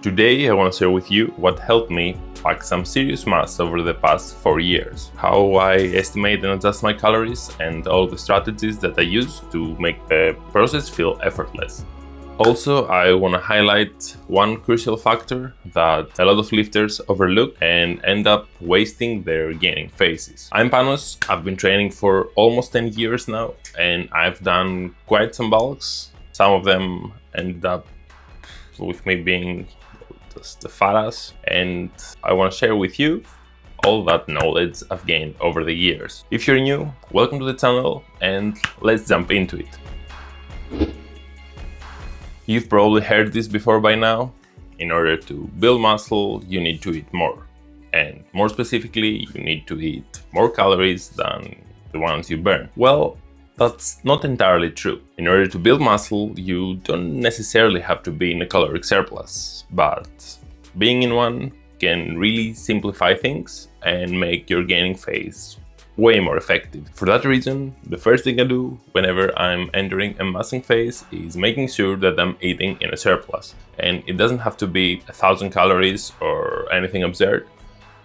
Today I want to share with you what helped me pack some serious mass over the past 4 years, how I estimate and adjust my calories, and all the strategies that I use to make the process feel effortless. Also, I want to highlight one crucial factor that a lot of lifters overlook and end up wasting their gaining phases. I'm Panos, I've been training for almost 10 years now, and I've done quite some bulks. Some of them end up with me being just the fat ass, and I want to share with you all that knowledge I've gained over the years. If you're new, welcome to the channel and let's jump into it. You've probably heard this before by now. In order to build muscle, you need to eat more. And more specifically, you need to eat more calories than the ones you burn. Well, that's not entirely true. In order to build muscle, you don't necessarily have to be in a caloric surplus, but being in one can really simplify things and make your gaining phase way more effective. For that reason, the first thing I do whenever I'm entering a massing phase is making sure that I'm eating in a surplus. And it doesn't have to be 1,000 calories or anything absurd.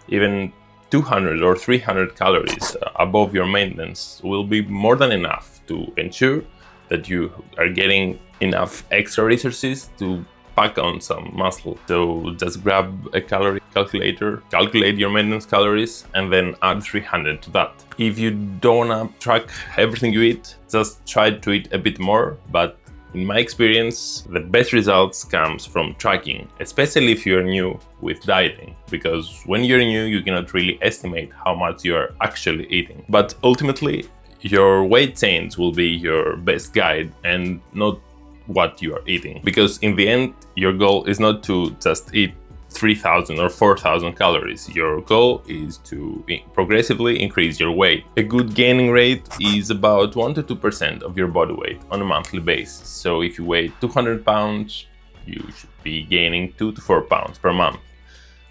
Even 200 or 300 calories above your maintenance will be more than enough to ensure that you are getting enough extra resources to pack on some muscle. So just grab a calorie calculator, calculate your maintenance calories, and then add 300 to that. If you don't wanna track everything you eat, just try to eat a bit more, but in my experience, the best results comes from tracking, especially if you're new with dieting, because when you're new, you cannot really estimate how much you're actually eating. But ultimately, your weight change will be your best guide and not what you are eating. Because in the end, your goal is not to just eat 3,000 or 4,000 calories. Your goal is to progressively increase your weight. A good gaining rate is about 1 to 2% of your body weight on a monthly basis. So if you weigh 200 pounds, you should be gaining 2 to 4 pounds per month.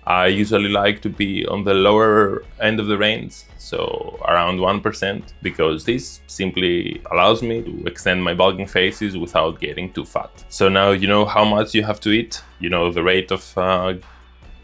I usually like to be on the lower end of the range, so around 1%, because this simply allows me to extend my bulking phases without getting too fat. So now you know how much you have to eat, you know the rate of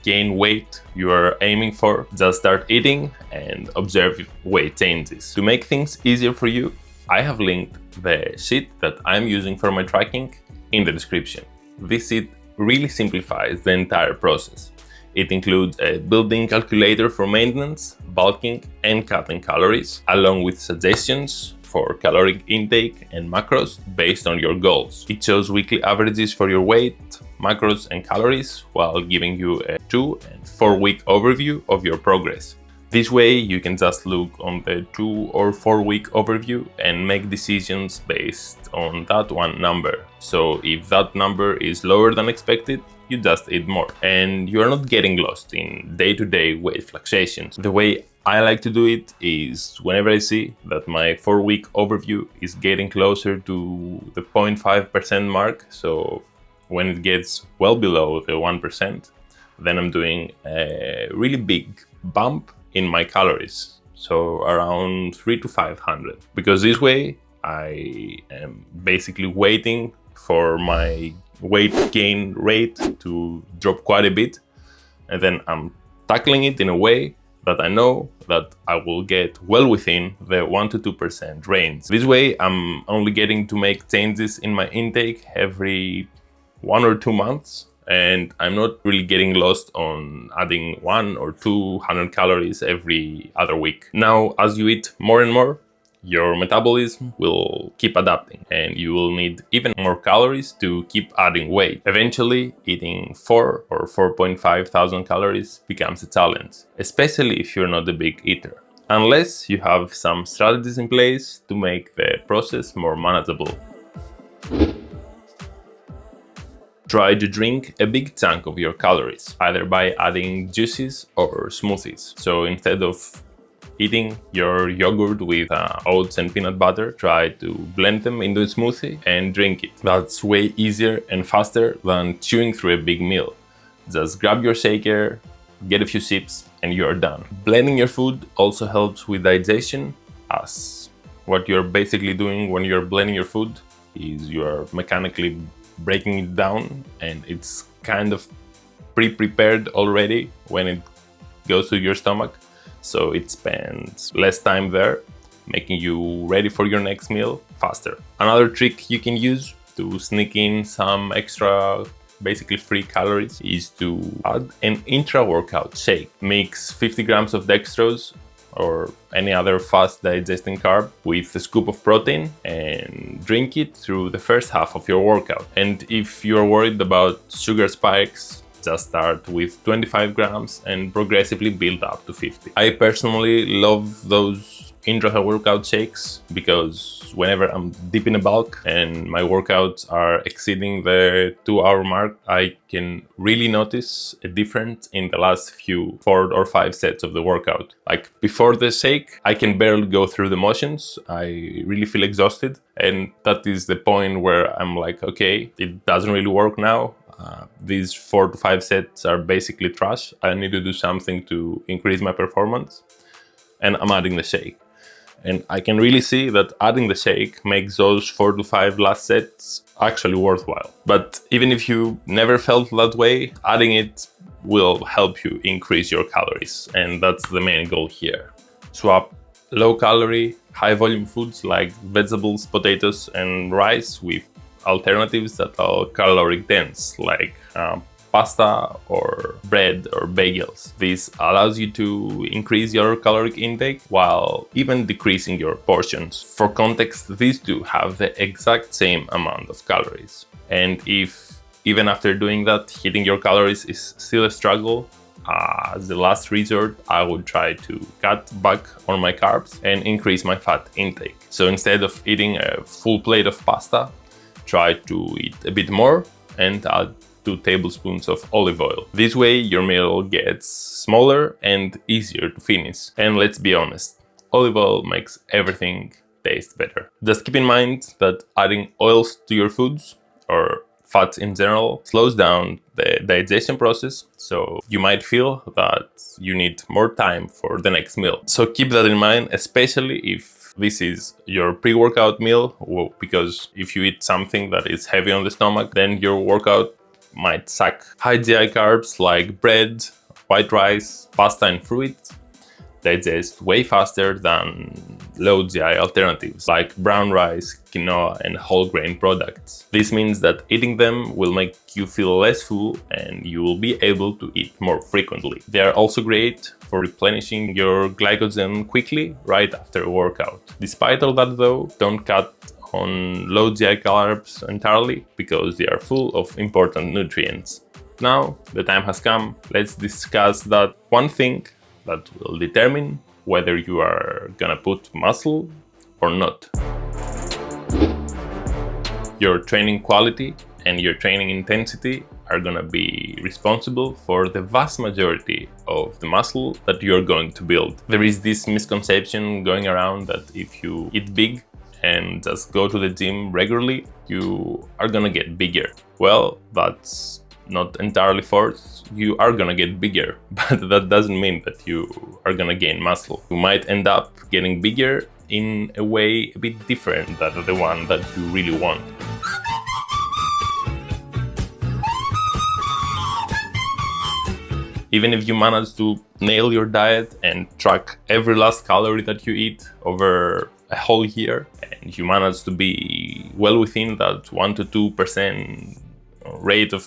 gain weight you are aiming for. Just start eating and observe weight changes. To make things easier for you, I have linked the sheet that I'm using for my tracking in the description. This sheet really simplifies the entire process. It includes a built-in calculator for maintenance, bulking, and cutting calories, along with suggestions for caloric intake and macros based on your goals. It shows weekly averages for your weight, macros, and calories, while giving you a 2 and 4 week overview of your progress. This way, you can just look on the 2 or 4 week overview and make decisions based on that one number. So if that number is lower than expected, you just eat more, and you are not getting lost in day-to-day weight fluctuations. The way I like to do it is whenever I see that my 4 week overview is getting closer to the 0.5% mark, so when it gets well below the 1%, then I'm doing a really big bump in my calories, so around 300 to 500, because this way I am basically waiting for my weight gain rate to drop quite a bit, and then I'm tackling it in a way that I know that I will get well within the 1 to 2% range. This way I'm only getting to make changes in my intake every 1 or 2 months, and I'm not really getting lost on adding 1 or 200 calories every other week. Now, as you eat more and more, your metabolism will keep adapting, and you will need even more calories to keep adding weight. Eventually, eating 4 or 4.5 thousand calories becomes a challenge, especially if you're not a big eater, unless you have some strategies in place to make the process more manageable. Try to drink a big chunk of your calories, either by adding juices or smoothies. So instead of eating your yogurt with oats and peanut butter, try to blend them into a smoothie and drink it. That's way easier and faster than chewing through a big meal. Just grab your shaker, get a few sips, and you're done. Blending your food also helps with digestion, as what you're basically doing when you're blending your food is you're mechanically breaking it down, and it's kind of pre-prepared already when it goes to your stomach, so it spends less time there, making you ready for your next meal faster. Another trick you can use to sneak in some extra, basically free calories, is to add an intra-workout shake. Mix 50 grams of dextrose or any other fast digesting carb with a scoop of protein and drink it through the first half of your workout. And if you're worried about sugar spikes, just start with 25 grams and progressively build up to 50. I personally love those intra-workout shakes because whenever I'm deep in a bulk and my workouts are exceeding the 2-hour mark, I can really notice a difference in the last few 4 or 5 sets of the workout. Like before the shake, I can barely go through the motions. I really feel exhausted, and that is the point where I'm like, okay, it doesn't really work now. These 4 to 5 sets are basically trash. I need to do something to increase my performance, and I'm adding the shake. And I can really see that adding the shake makes those 4 to 5 last sets actually worthwhile. But even if you never felt that way, adding it will help you increase your calories, and that's the main goal here. Swap low-calorie, high-volume foods like vegetables, potatoes, and rice with alternatives that are caloric dense, like pasta or bread or bagels. This allows you to increase your caloric intake while even decreasing your portions. For context, these two have the exact same amount of calories. And if even after doing that, hitting your calories is still a struggle, as the last resort, I would try to cut back on my carbs and increase my fat intake. So instead of eating a full plate of pasta, try to eat a bit more and add 2 tablespoons of olive oil. This way your meal gets smaller and easier to finish. And let's be honest, olive oil makes everything taste better. Just keep in mind that adding oils to your foods, or fats in general, slows down the digestion process, so you might feel that you need more time for the next meal. So keep that in mind, especially if this is your pre-workout meal, because if you eat something that is heavy on the stomach, then your workout might suck. High GI carbs like bread, white rice, pasta, and fruit digest way faster than low GI alternatives like brown rice, quinoa, and whole grain products. This means that eating them will make you feel less full and you will be able to eat more frequently. They are also great for replenishing your glycogen quickly right after a workout. Despite all that though, don't cut on low GI carbs entirely because they are full of important nutrients. Now the time has come, let's discuss that one thing that will determine whether you are gonna put muscle or not. Your training quality and your training intensity are gonna be responsible for the vast majority of the muscle that you're going to build. There is this misconception going around that if you eat big and just go to the gym regularly, you are gonna get bigger. Well, that's not entirely false. You are gonna get bigger, but that doesn't mean that you are gonna gain muscle. You might end up getting bigger in a way a bit different than the one that you really want. Even if you manage to nail your diet and track every last calorie that you eat over a whole year, and you manage to be well within that 1 to 2% rate of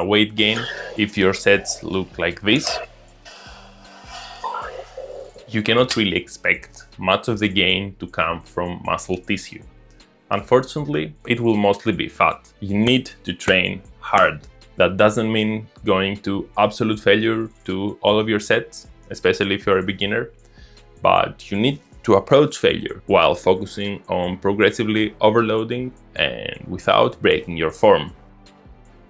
weight gain, if your sets look like this, you cannot really expect much of the gain to come from muscle tissue. Unfortunately, it will mostly be fat. You need to train hard. That doesn't mean going to absolute failure to all of your sets, especially if you're a beginner, but you need to approach failure while focusing on progressively overloading and without breaking your form.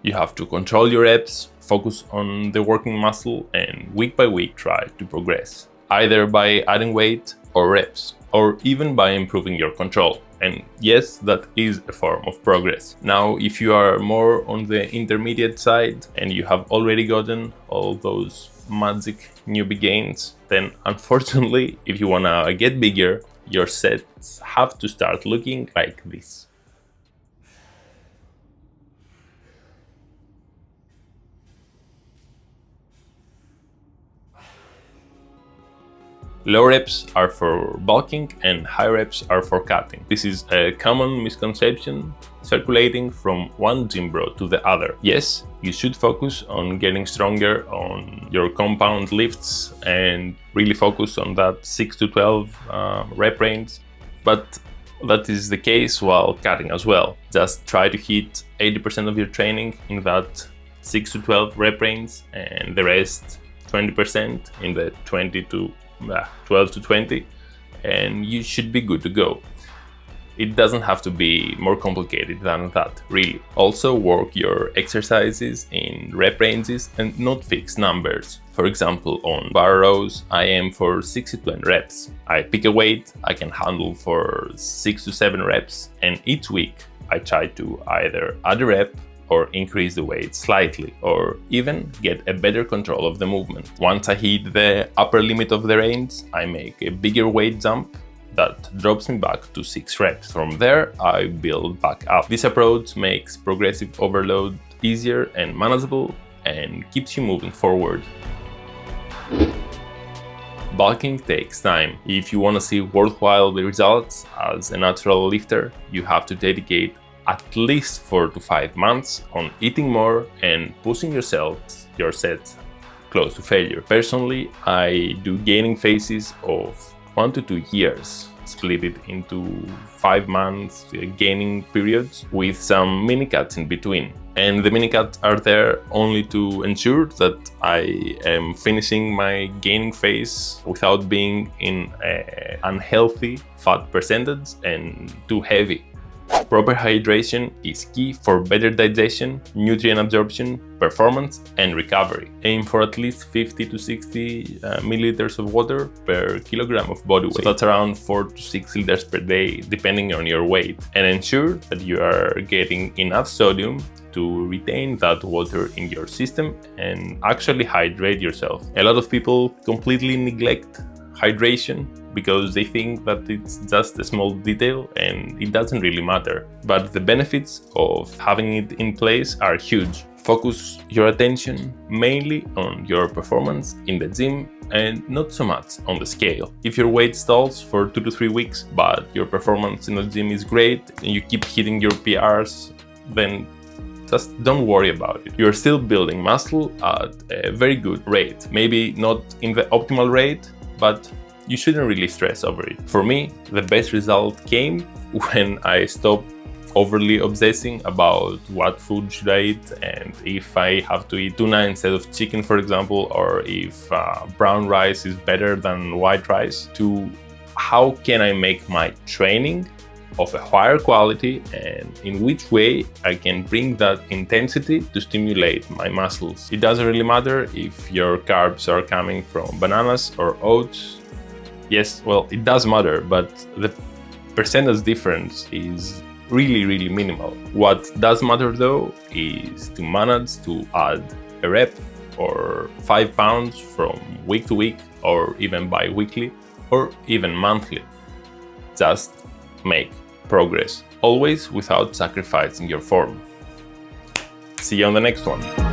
You have to control your reps, focus on the working muscle, and week by week try to progress, either by adding weight or reps, or even by improving your control. And yes, that is a form of progress. Now, if you are more on the intermediate side and you have already gotten all those magic newbie gains, then unfortunately, if you wanna get bigger, your sets have to start looking like this. Low reps are for bulking and high reps are for cutting. This is a common misconception circulating from one gym bro to the other. Yes, you should focus on getting stronger on your compound lifts and really focus on that 6 to 12 rep range, but that is the case while cutting as well. Just try to hit 80% of your training in that 6 to 12 rep range and the rest 20% in the 12 to 20, and you should be good to go. It doesn't have to be more complicated than that, really. Also work your exercises in rep ranges and not fixed numbers. For example, on bar rows, I aim for 6 to 10 reps. I pick a weight I can handle for 6 to 7 reps, and each week I try to either add a rep or increase the weight slightly, or even get a better control of the movement. Once I hit the upper limit of the range, I make a bigger weight jump that drops me back to 6 reps. From there, I build back up. This approach makes progressive overload easier and manageable and keeps you moving forward. Bulking takes time. If you want to see worthwhile results as a natural lifter, you have to dedicate at least 4 to 5 months on eating more and pushing your sets close to failure. Personally, I do gaining phases of 1 to 2 years, split it into 5 months gaining periods with some mini cuts in between. And the mini cuts are there only to ensure that I am finishing my gaining phase without being in an unhealthy fat percentage and too heavy. Proper hydration is key for better digestion, nutrient absorption, performance, and recovery. Aim for at least 50 to 60 milliliters of water per kilogram of body weight. So that's around 4 to 6 liters per day, depending on your weight. And ensure that you are getting enough sodium to retain that water in your system and actually hydrate yourself. A lot of people completely neglect hydration because they think that it's just a small detail and it doesn't really matter. But the benefits of having it in place are huge. Focus your attention mainly on your performance in the gym and not so much on the scale. If your weight stalls for 2 to 3 weeks, but your performance in the gym is great and you keep hitting your PRs, then just don't worry about it. You're still building muscle at a very good rate. Maybe not in the optimal rate, but you shouldn't really stress over it. For me, the best result came when I stopped overly obsessing about what food should I eat and if I have to eat tuna instead of chicken, for example, or if brown rice is better than white rice, to how can I make my training of a higher quality and in which way I can bring that intensity to stimulate my muscles. It doesn't really matter if your carbs are coming from bananas or oats. Yes, well, it does matter, but the percentage difference is really minimal. What does matter though is to manage to add a rep or 5 pounds from week to week or even bi-weekly or even monthly. Just make progress, always without sacrificing your form. See you on the next one.